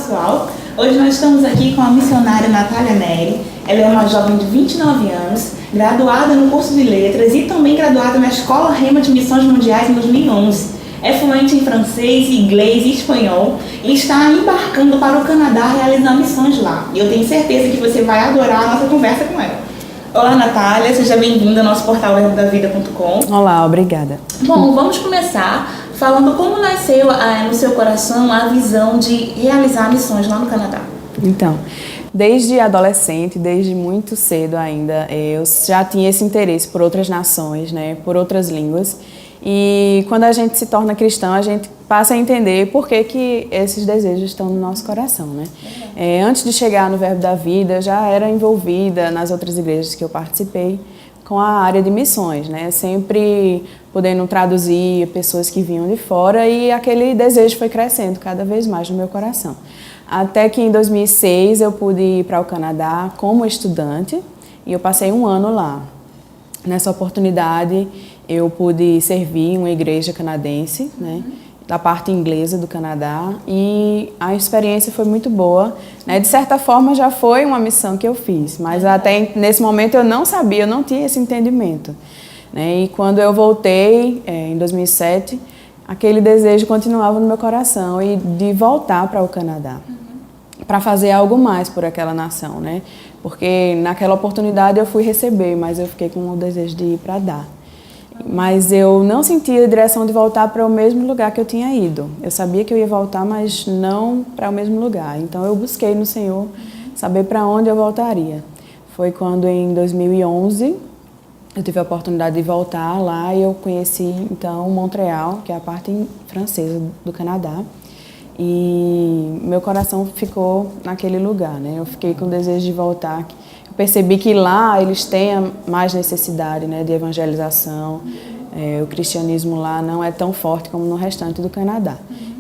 pessoal, hoje nós estamos aqui com a missionária Natália Neri. Ela é uma jovem de 29 anos, graduada no curso de letras e também graduada na Escola Rema de Missões Mundiais em 2011. É fluente em francês, inglês e espanhol e está embarcando para o Canadá realizando missões lá. E eu tenho certeza que você vai adorar a nossa conversa com ela. Olá, Natália, seja bem-vinda ao nosso portal verbodavida.com. Olá, obrigada. Bom, vamos começar falando como nasceu no seu coração a visão de realizar missões lá no Canadá. Então, desde adolescente, desde muito cedo ainda, eu já tinha esse interesse por outras nações, né, por outras línguas. E quando a gente se torna cristão, a gente passa a entender por que esses desejos estão no nosso coração, né? Antes de chegar no Verbo da Vida, eu já era envolvida nas outras igrejas que eu participei com a área de missões, né? Sempre podendo traduzir pessoas que vinham de fora e aquele desejo foi crescendo cada vez mais no meu coração. Até que em 2006 eu pude ir para o Canadá como estudante e eu passei um ano lá. Nessa oportunidade eu pude servir uma igreja canadense, né, da parte inglesa do Canadá, e a experiência foi muito boa, né? De certa forma já foi uma missão que eu fiz, mas até nesse momento eu não sabia, eu não tinha esse entendimento, né? E quando eu voltei em 2007, aquele desejo continuava no meu coração e de voltar para o Canadá, para fazer algo mais por aquela nação, né? Porque naquela oportunidade eu fui receber, mas eu fiquei com o desejo de ir para dar. Mas eu não sentia a direção de voltar para o mesmo lugar que eu tinha ido. Eu sabia que eu ia voltar, mas não para o mesmo lugar. Então eu busquei no Senhor saber para onde eu voltaria. Foi quando em 2011 eu tive a oportunidade de voltar lá e eu conheci então Montreal, que é a parte francesa do Canadá. E meu coração ficou naquele lugar, né? Eu fiquei com o desejo de voltar. Eu percebi que lá eles têm mais necessidade, né, de evangelização. O cristianismo lá não é tão forte como no restante do Canadá.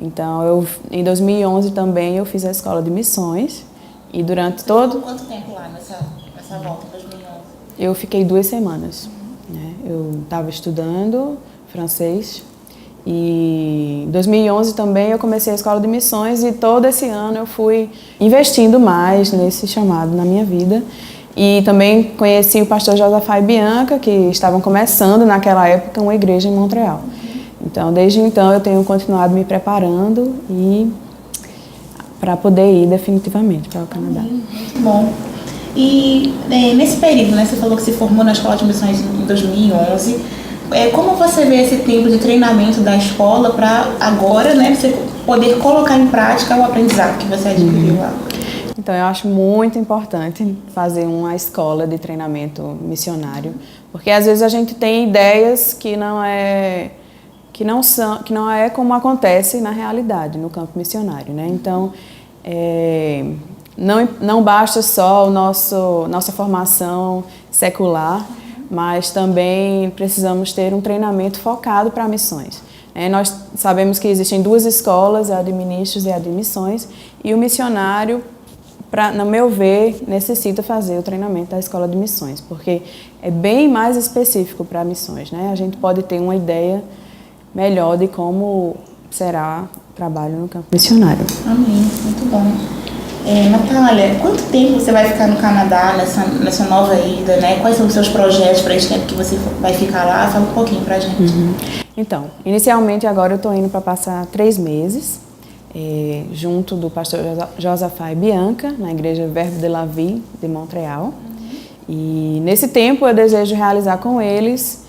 Então, em 2011 também eu fiz a escola de missões e durante todo... Você ficou quanto tempo lá nessa volta em 2011? Eu fiquei 2 semanas. Né? Eu estava estudando francês. E em 2011 também eu comecei a escola de missões e todo esse ano eu fui investindo mais nesse chamado na minha vida. E também conheci o pastor Josafá e Bianca, que estavam começando naquela época uma igreja em Montreal. Então, desde então eu tenho continuado me preparando e para poder ir definitivamente para o Canadá. Muito bom. E nesse período, né, você falou que se formou na escola de missões em 2011. Como você vê esse tempo de treinamento da escola para agora, né, você poder colocar em prática o aprendizado que você adquiriu lá? Então, eu acho muito importante fazer uma escola de treinamento missionário, porque às vezes a gente tem ideias que não é como acontece na realidade, no campo missionário, né? Então, não basta só nossa formação secular, mas também precisamos ter um treinamento focado para missões. Nós sabemos que existem 2 escolas, a de ministros e a de missões, e o missionário, no meu ver, necessita fazer o treinamento da escola de missões, porque é bem mais específico para missões, né? A gente pode ter uma ideia melhor de como será o trabalho no campo missionário. Amém, muito bom. Natália, quanto tempo você vai ficar no Canadá nessa nova ida, né? Quais são os seus projetos para esse tempo que você vai ficar lá? Fala um pouquinho para a gente. Então, inicialmente agora eu estou indo para passar 3 meses, junto do pastor Josafá e Bianca, na igreja Verbo de la Vie de Montreal. E nesse tempo eu desejo realizar com eles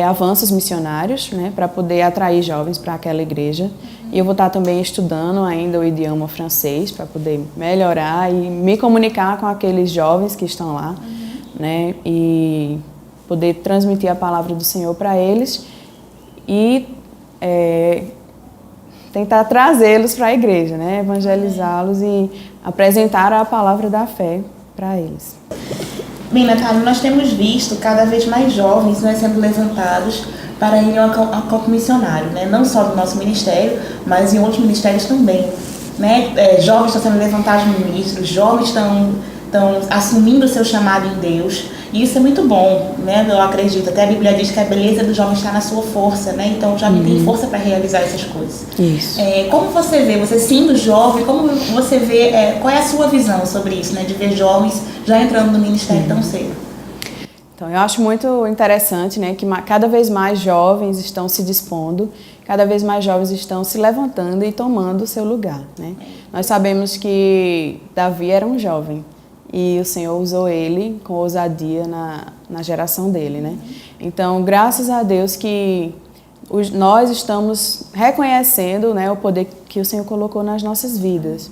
avanços missionários, né, para poder atrair jovens para aquela igreja. E eu vou estar também estudando ainda o idioma francês para poder melhorar e me comunicar com aqueles jovens que estão lá, né, e poder transmitir a palavra do Senhor para eles e tentar trazê-los para a igreja, né, evangelizá-los e apresentar a palavra da fé para eles. Bem, Natália, nós temos visto cada vez mais jovens, né, sendo levantados para ir ao campo missionário, né? Não só do nosso ministério, mas em outros ministérios também, né? Jovens estão sendo levantados no ministro, jovens estão assumindo o seu chamado em Deus. E isso é muito bom, né? Eu acredito. Até a Bíblia diz que a beleza do jovem está na sua força, né? Então o jovem tem força para realizar essas coisas. Isso. Como você vê, você sendo jovem, como você vê, qual é a sua visão sobre isso, né? De ver jovens já entrando no ministério tão cedo? Então, eu acho muito interessante, né, que cada vez mais jovens estão se dispondo, cada vez mais jovens estão se levantando e tomando o seu lugar, né? Nós sabemos que Davi era um jovem e o Senhor usou ele com ousadia na geração dele, né? Então, graças a Deus que nós estamos reconhecendo, né, o poder que o Senhor colocou nas nossas vidas.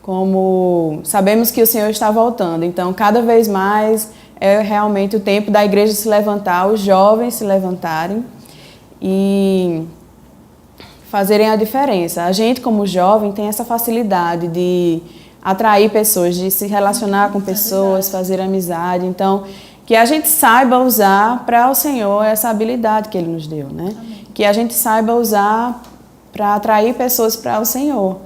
Como sabemos que o Senhor está voltando, então cada vez mais é realmente o tempo da igreja se levantar, os jovens se levantarem e fazerem a diferença. A gente, como jovem, tem essa facilidade de atrair pessoas, de se relacionar com pessoas, fazer amizade. Então, que a gente saiba usar para o Senhor essa habilidade que Ele nos deu, né? Que a gente saiba usar para atrair pessoas para o Senhor.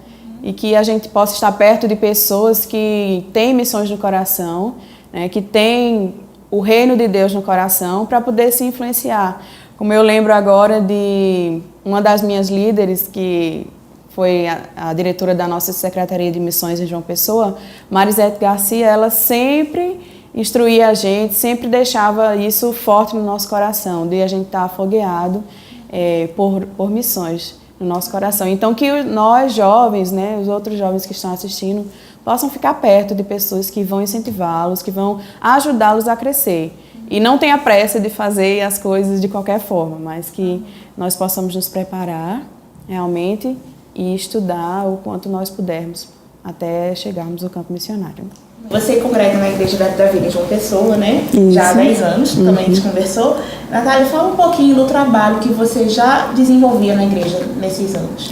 E que a gente possa estar perto de pessoas que têm missões no coração, né, que têm o reino de Deus no coração, para poder se influenciar. Como eu lembro agora de uma das minhas líderes, que foi a diretora da nossa Secretaria de Missões em João Pessoa, Marisete Garcia, ela sempre instruía a gente, sempre deixava isso forte no nosso coração, de a gente estar afogueado por missões no nosso coração. Então, que nós jovens, né, os outros jovens que estão assistindo, possam ficar perto de pessoas que vão incentivá-los, que vão ajudá-los a crescer. E não tenha pressa de fazer as coisas de qualquer forma, mas que nós possamos nos preparar realmente e estudar o quanto nós pudermos até chegarmos ao campo missionário. Você congrega na Igreja da Vida em João Pessoa, né? Isso. Já há 10 anos, também a gente conversou. Natália, fala um pouquinho do trabalho que você já desenvolvia na igreja nesses anos.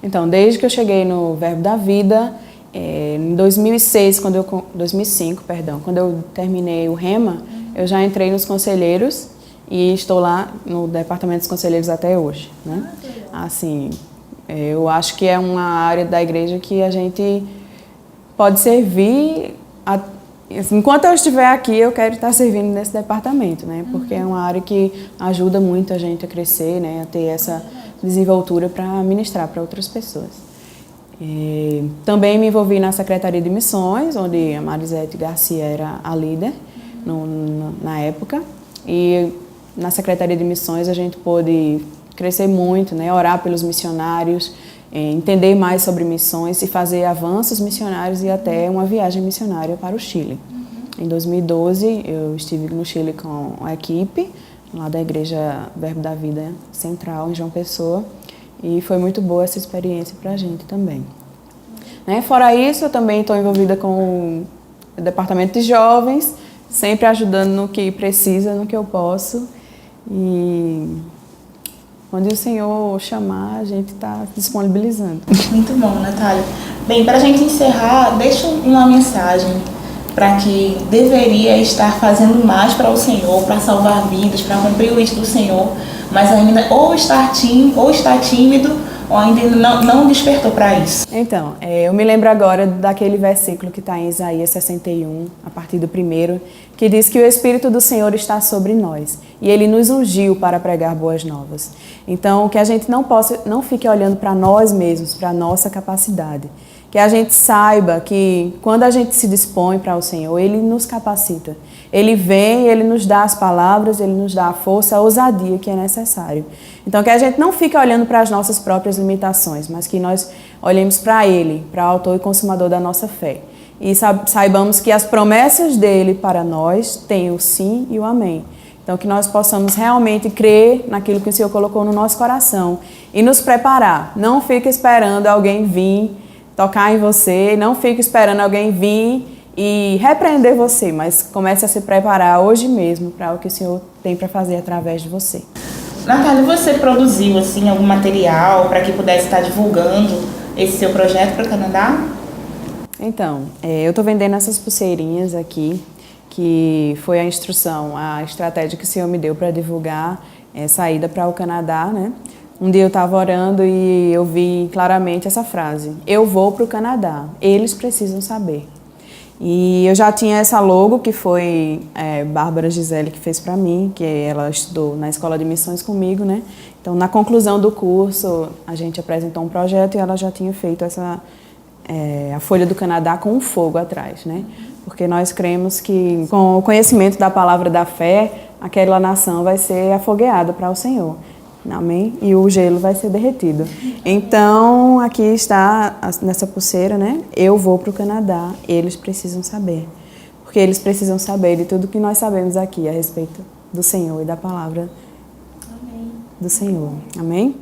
Então, desde que eu cheguei no Verbo da Vida, em 2005, quando eu terminei o Rema, eu já entrei nos conselheiros e estou lá no departamento dos conselheiros até hoje, né? Assim, eu acho que é uma área da igreja que a gente pode servir. Enquanto eu estiver aqui, eu quero estar servindo nesse departamento, né? Porque é uma área que ajuda muito a gente a crescer, né? A ter essa desenvoltura para ministrar para outras pessoas. Também me envolvi na Secretaria de Missões, onde a Marisete Garcia era a líder na época. E na Secretaria de Missões a gente pôde crescer muito, né? Orar pelos missionários, entender mais sobre missões e fazer avanços missionários e até uma viagem missionária para o Chile. Em 2012 eu estive no Chile com a equipe lá da Igreja Verbo da Vida Central em João Pessoa. E foi muito boa essa experiência para a gente também. Né? Fora isso, eu também estou envolvida com o departamento de jovens, sempre ajudando no que precisa, no que eu posso. E onde o Senhor chamar, a gente está disponibilizando. Muito bom, Natália. Bem, para a gente encerrar, deixa uma mensagem para que deveria estar fazendo mais para o Senhor, para salvar vidas, para cumprir o eixo do Senhor, mas ainda ou está tímido ou ainda não despertou para isso. Então, eu me lembro agora daquele versículo que está em Isaías 61, a partir do 1º, que diz que o Espírito do Senhor está sobre nós e Ele nos ungiu para pregar boas novas. Então, que a gente não fique olhando para nós mesmos, para a nossa capacidade. Que a gente saiba que quando a gente se dispõe para o Senhor, Ele nos capacita. Ele vem, Ele nos dá as palavras, Ele nos dá a força, a ousadia que é necessário. Então, que a gente não fique olhando para as nossas próprias limitações, mas que nós olhemos para Ele, para o autor e consumador da nossa fé. E saibamos que as promessas dEle para nós têm o sim e o amém. Então, que nós possamos realmente crer naquilo que o Senhor colocou no nosso coração e nos preparar. Não fique esperando alguém vir tocar em você, não fique esperando alguém vir e repreender você, mas comece a se preparar hoje mesmo para o que o Senhor tem para fazer através de você. Natália, você produziu assim, algum material para que pudesse estar divulgando esse seu projeto para o Canadá? Então, eu estou vendendo essas pulseirinhas aqui, que foi a instrução, a estratégia que o Senhor me deu para divulgar essa ida para o Canadá, né? Um dia eu estava orando e eu vi claramente essa frase: eu vou para o Canadá, eles precisam saber. E eu já tinha essa logo, que foi Bárbara Gisele que fez para mim, que ela estudou na Escola de Missões comigo, né? Então, na conclusão do curso, a gente apresentou um projeto e ela já tinha feito a folha do Canadá com um fogo atrás, né? Porque nós cremos que, com o conhecimento da palavra da fé, aquela nação vai ser afogueada para o Senhor. Amém? E o gelo vai ser derretido. Então, aqui está, nessa pulseira, né? Eu vou para o Canadá, eles precisam saber. Porque eles precisam saber de tudo que nós sabemos aqui a respeito do Senhor e da palavra do Senhor. Amém?